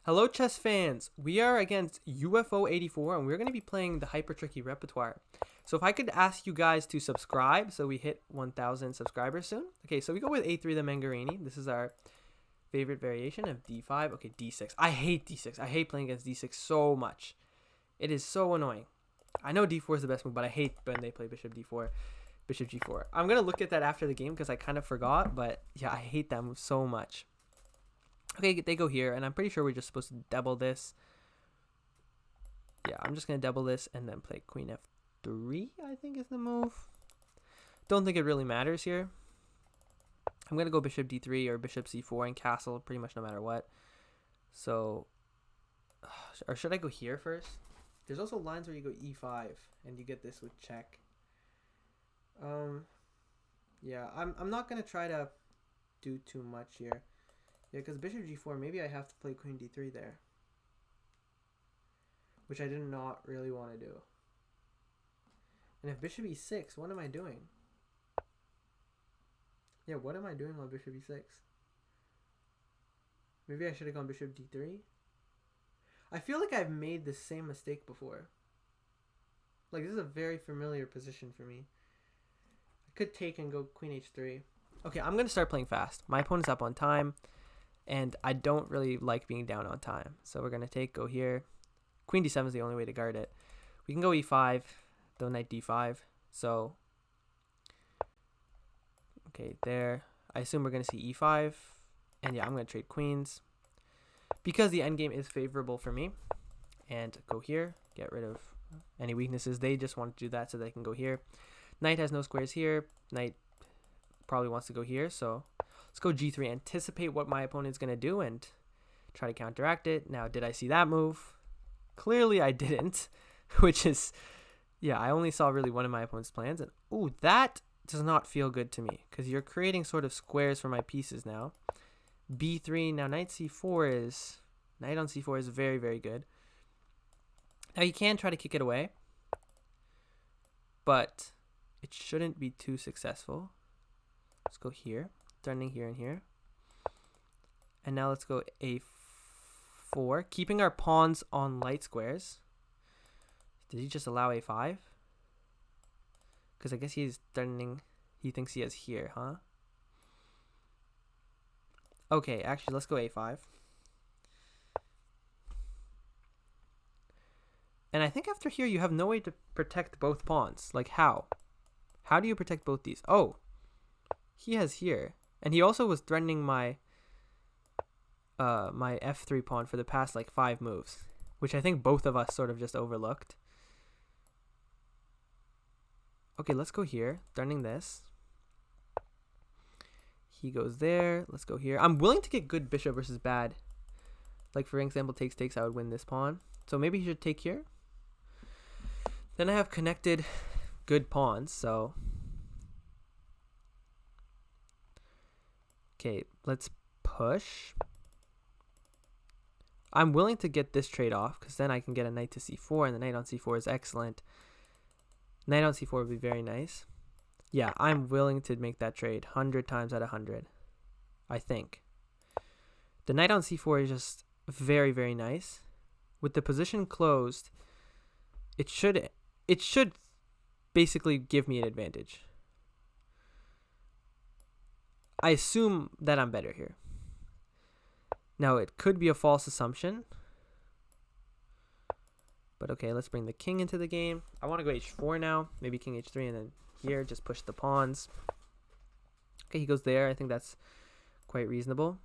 Hello, chess fans. We are against UFO 84, and we're going to be playing the Hyper Tricky Repertoire. So if I could ask you guys to subscribe, so we hit 1,000 subscribers soon. Okay, so we go with A3 the Mangarini. This is our favorite variation of D5. Okay, D6. I hate D6. I hate playing against D6 so much. It is so annoying. I know D4 is the best move, but I hate when they play Bishop D4, Bishop G4. I'm going to look at that after the game because I kind of forgot, but yeah, I hate that move so much. Okay, they go here, and I'm pretty sure we're just supposed to double this. Yeah, I'm just going to double this and then play Queen F3, I think is the move. Don't think it really matters here. I'm going to go Bishop D3 or Bishop C4 and castle pretty much no matter what. So, or should I go here first? There's also lines where you go E5 and you get this with check. Yeah, I'm not going to try to do too much here. Yeah, because Bishop G4, maybe I have to play Queen D3 there. Which I did not really want to do. And if Bishop E6, what am I doing? Yeah, what am I doing on Bishop E6? Maybe I should have gone Bishop D3? I feel like I've made the same mistake before. Like, this is a very familiar position for me. I could take and go Queen H3. Okay, I'm going to start playing fast. My opponent's up on time. And I don't really like being down on time. So we're going to go here. Queen D7 is the only way to guard it. We can go E5, though Knight D5. So, okay, there. I assume we're going to see E5. And yeah, I'm going to trade queens. Because the endgame is favorable for me. And go here. Get rid of any weaknesses. They just want to do that so they can go here. Knight has no squares here. Knight probably wants to go here, so let's go G3, anticipate what my opponent's going to do and try to counteract it. Now, did I see that move? Clearly I didn't, which is, yeah, I only saw really one of my opponent's plans. And, ooh, that does not feel good to me because you're creating sort of squares for my pieces now. B3, now Knight C4 is, Knight on C4 is very, very good. Now, you can try to kick it away, but it shouldn't be too successful. Let's go here, threatening here and here. And now let's go A4, keeping our pawns on light squares. Did he just allow A5? Because I guess he's threatening, he thinks he has here, huh? Okay, actually, let's go A5. And I think after here, you have no way to protect both pawns. Like, how? How do you protect both these? Oh, he has here. And he also was threatening my my F3 pawn for the past like 5 moves, which I think both of us sort of just overlooked. Okay, let's go here, threatening this. He goes there. Let's go here. I'm willing to get good bishop versus bad. Like, for example, takes, I would win this pawn. So maybe he should take here. Then I have connected good pawns, so okay, let's push. I'm willing to get this trade off because then I can get a knight to c4, and the knight on c4 is excellent. Knight on c4 would be very nice. Yeah, I'm willing to make that trade 100 times out of 100, I think. The knight on c4 is just very, very nice. With the position closed, it should basically give me an advantage. I assume that I'm better here. Now, it could be a false assumption. But okay, let's bring the king into the game. I want to go h4 now. Maybe king h3 and then here, just push the pawns. Okay, he goes there. I think that's quite reasonable.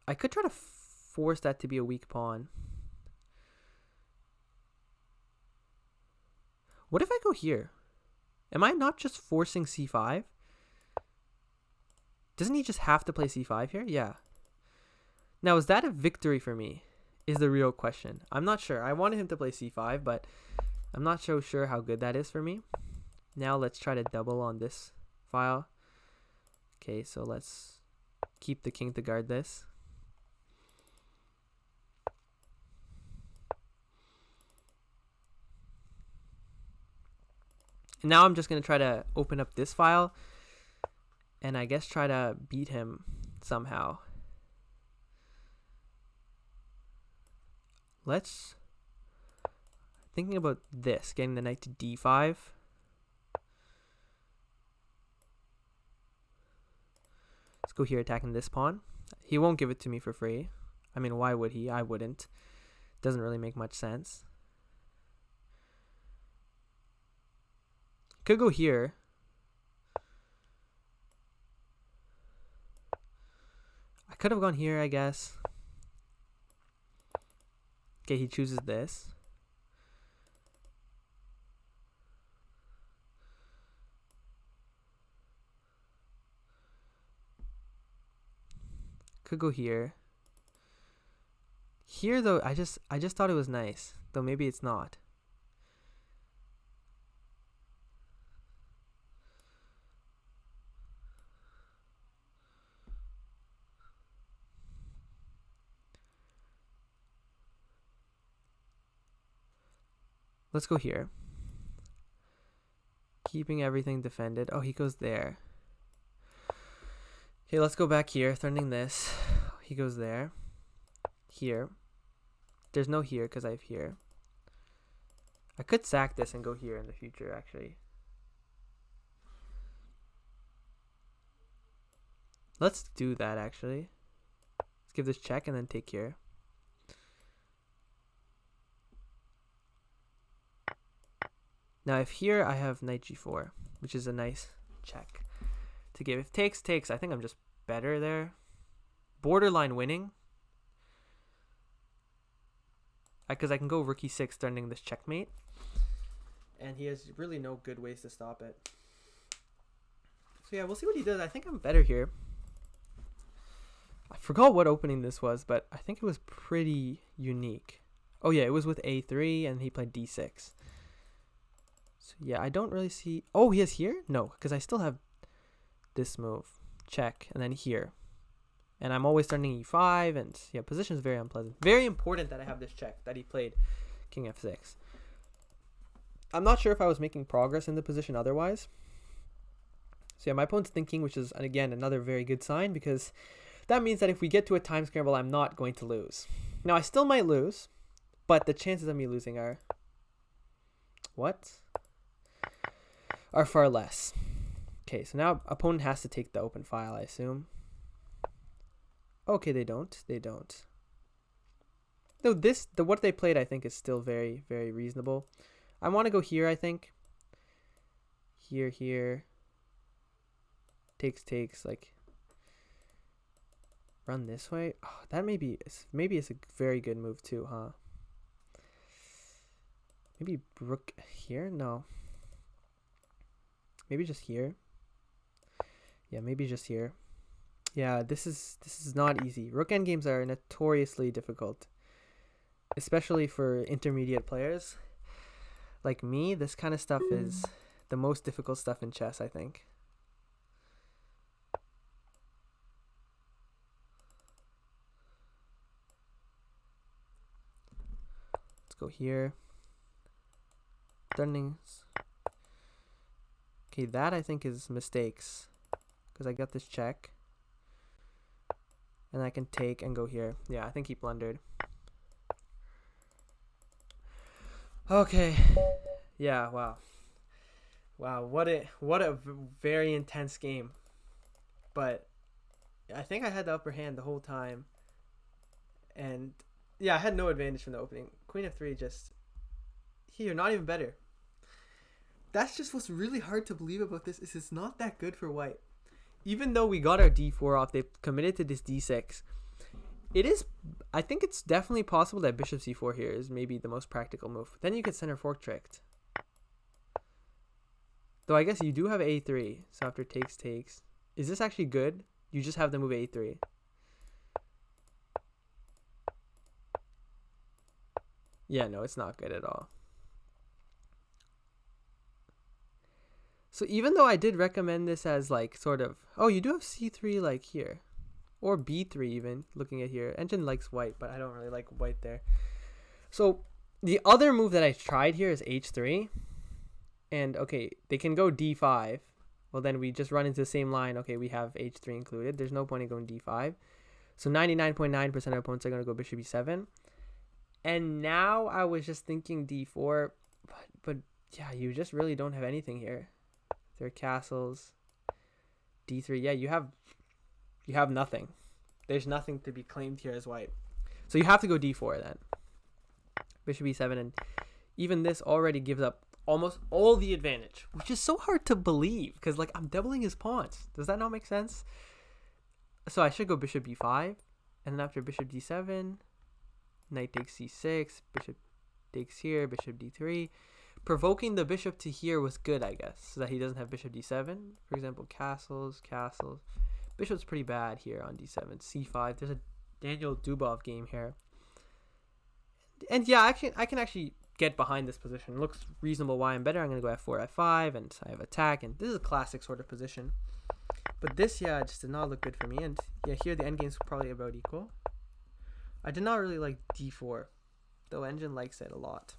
I could try to force that to be a weak pawn. What if I go here? Am I not just forcing c5? Doesn't he just have to play c5 here? Yeah. Now, is that a victory for me? Is the real question. I'm not sure. I wanted him to play c5, but I'm not so sure how good that is for me. Now, let's try to double on this file. Okay, so let's keep the king to guard this. And now I'm just going to try to open up this file and I guess try to beat him somehow. let's thinking about this, getting the knight to d5. Let's go here, attacking this pawn. He won't give it to me for free. I mean, why would he? I wouldn't. Doesn't really make much sense. Could go here. I could have gone here, I guess. Okay, he chooses this. Could go here. Here though, I just thought it was nice, though maybe it's not. Let's go here. Keeping everything defended. Oh, he goes there. Okay, let's go back here, threatening this. He goes there. Here. There's no here because I have here. I could sack this and go here in the future, actually. Let's do that, actually. Let's give this check and then take here. Now, if here I have knight g4, which is a nice check to give. If takes, I think I'm just better there. Borderline winning. Because I can go rook e6, threatening this checkmate. And he has really no good ways to stop it. So yeah, we'll see what he does. I think I'm better here. I forgot what opening this was, but I think it was pretty unique. Oh yeah, it was with a3 and he played d6. So yeah, I don't really see... Oh, he has here? No, because I still have this move. Check, and then here. And I'm always turning e5, and yeah, position is very unpleasant. Very important that I have this check that he played king f6. I'm not sure if I was making progress in the position otherwise. So yeah, my opponent's thinking, which is, again, another very good sign, because that means that if we get to a time scramble, I'm not going to lose. Now, I still might lose, but the chances of me losing are... What? Are far less. Okay, so now opponent has to take the open file, I assume. Okay, they don't. They don't. No, what they played, I think, is still very, very reasonable. I want to go here, I think. Here. Takes, like... Run this way? Oh, that maybe it's a very good move too, huh? Maybe rook here? No. Maybe just here. Yeah, maybe just here. Yeah, this is not easy. Rook endgames are notoriously difficult, especially for intermediate players. Like me, this kind of stuff is the most difficult stuff in chess, I think. Let's go here. Threatenings. Okay, that I think is mistakes, because I got this check. And I can take and go here. Yeah, I think he blundered. Okay. Yeah, wow. Wow, what a very intense game. But I think I had the upper hand the whole time. And yeah, I had no advantage from the opening. Queen f3 just here, not even better. That's just what's really hard to believe about this, is it's not that good for white. Even though we got our d4 off, they committed to this d6. I think it's definitely possible that bishop c4 here is maybe the most practical move. Then you get center fork tricked. Though I guess you do have a3, so after takes. Is this actually good? You just have the move a3. Yeah, no, it's not good at all. So even though I did recommend this as like sort of, oh, you do have c3 like here, or b3 even, looking at here. Engine likes white, but I don't really like white there. So the other move that I tried here is h3. And okay, they can go d5. Well, then we just run into the same line. Okay, we have h3 included. There's no point in going d5. So 99.9% of opponents are going to go bishop e7. And now I was just thinking d4, but yeah, you just really don't have anything here. There are castles. d3, yeah, you have nothing. There's nothing to be claimed here as white. So you have to go d4 then. Bishop e7, and even this already gives up almost all the advantage, which is so hard to believe because like I'm doubling his pawns. Does that not make sense? So I should go bishop b5, and then after bishop d7, knight takes c6, bishop takes here, bishop d3. Provoking the bishop to here was good, I guess, so that he doesn't have bishop d7. For example, castles. Bishop's pretty bad here on d7. c5. There's a Daniel Dubov game here. And yeah, I can actually get behind this position. It looks reasonable why I'm better. I'm going to go f4, f5, and I have attack, and this is a classic sort of position. But this, yeah, just did not look good for me. And yeah, here the endgame's probably about equal. I did not really like d4, though Engine likes it a lot.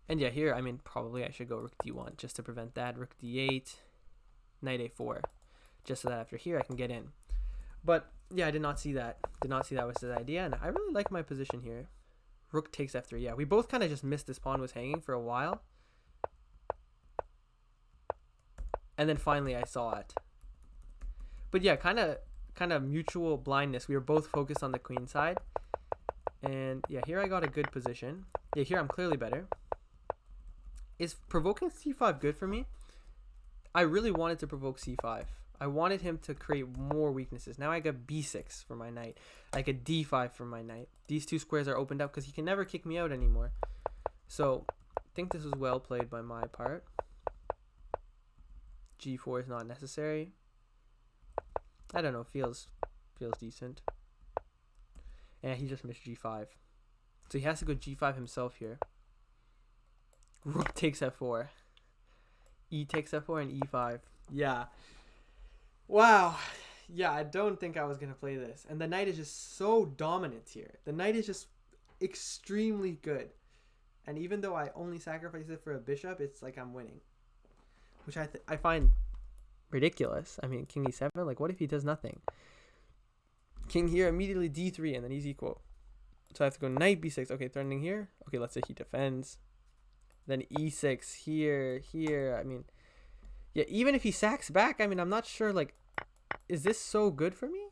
And yeah, here, I mean, probably I should go rook d1 just to prevent that. Rook d8, knight a4, just so that after here I can get in. But yeah, I did not see that. Did not see that was his idea, and I really like my position here. Rook takes f3. Yeah, we both kind of just missed this pawn was hanging for a while. And then finally I saw it. But yeah, kind of mutual blindness. We were both focused on the queen side. And yeah, here I got a good position. Yeah, here I'm clearly better. Is provoking c5 good for me? I really wanted to provoke c5. I wanted him to create more weaknesses. Now I got b6 for my knight. I get d5 for my knight. These two squares are opened up because he can never kick me out anymore. So I think this was well played by my part. g4 is not necessary. I don't know, feels decent. And he just missed g5. So he has to go g5 himself here. Rook takes f4. E takes f4 and e5. Yeah. Wow. Yeah, I don't think I was going to play this. And the knight is just so dominant here. The knight is just extremely good. And even though I only sacrifice it for a bishop, it's like I'm winning. Which I find ridiculous. I mean, king e7, like what if he does nothing? King here, immediately d3, and then he's equal. So I have to go knight b6. Okay, threatening here. Okay, let's say he defends. Then e6 here. I mean, yeah, even if he sacks back, I mean, I'm not sure, like, is this so good for me?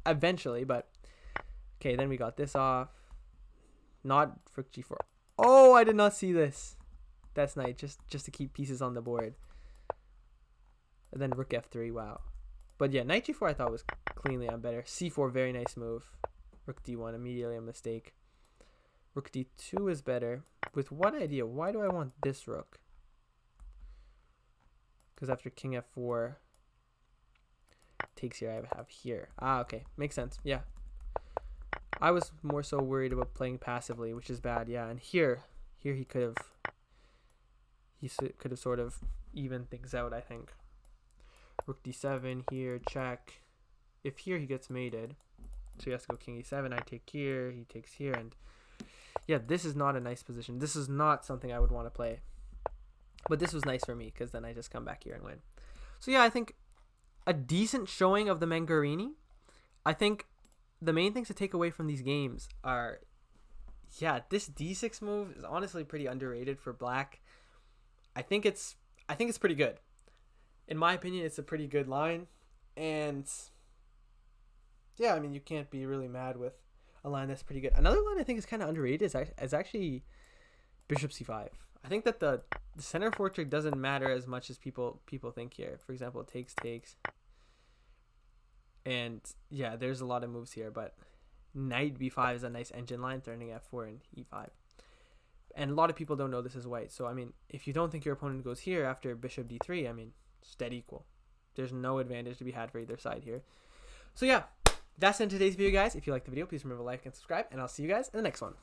Eventually, but okay, then we got this off. Not for g4. Oh, I did not see this. That's nice, just to keep pieces on the board. And then rook f3, wow. But yeah, knight g4 I thought was cleanly on better. c4, very nice move. Rook d1, immediately a mistake. Rook d2 is better. With what idea? Why do I want this rook? Because after king f4 takes here, I have here. Ah, okay. Makes sense. Yeah. I was more so worried about playing passively, which is bad. Yeah, and here he could have sort of evened things out, I think. Rook d7 here, check. If here he gets mated, so he has to go king e7. I take here, he takes here, and yeah, this is not a nice position. This is not something I would want to play. But this was nice for me because then I just come back here and win. So yeah, I think a decent showing of the Mangarini. I think the main things to take away from these games are, yeah, this d6 move is honestly pretty underrated for black. I think it's pretty good. In my opinion, it's a pretty good line. And yeah, I mean, you can't be really mad with a line that's pretty good. Another line I think is kind of underrated is actually bishop c5. I think that the center fork trick doesn't matter as much as people think here. For example, takes. And yeah, there's a lot of moves here, but knight b5 is a nice engine line, threatening f4 and e5. And a lot of people don't know this is white. So, I mean, if you don't think your opponent goes here after bishop d3, I mean, it's dead equal. There's no advantage to be had for either side here. So, yeah, that's in today's video, guys. If you liked the video, please remember to like and subscribe, and I'll see you guys in the next one.